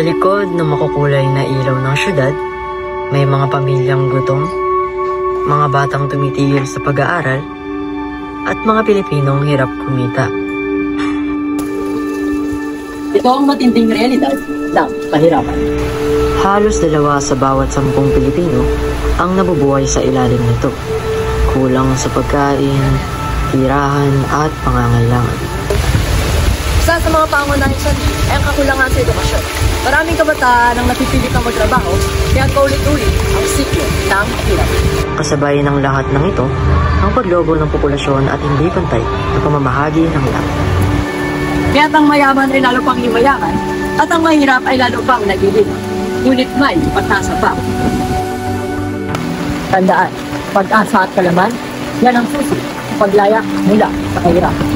Sa likod ng makukulay na ilaw ng syudad, may mga pamilyang gutom, mga batang tumitigil sa pag-aaral, at mga Pilipinong hirap kumita. Ito ang matinding realidad ng kahirapan. Halos 2 sa bawat 10 Pilipino ang nabubuhay sa ilalim nito. Kulang sa pagkain, tirahan at pangangailangan. Isa sa mga pangunahing sanhi ay ang kakulangan sa edukasyon. Maraming kabataan ang napipilit ng magtrabaho kaya paulit-ulit ang siklo ng hirap. Kasabay ng lahat ng ito, ang paglobo ng populasyon at hindi pantay na pamamahagi ng lahat. Kaya't ang mayaman ay lalo pang himayaman at ang mahirap ay lalo pang nagiging. Ngunit may pag-asa pa. Tandaan, pag-asa at kalaman, yan ang susi sa paglaya mula sa kahirapan.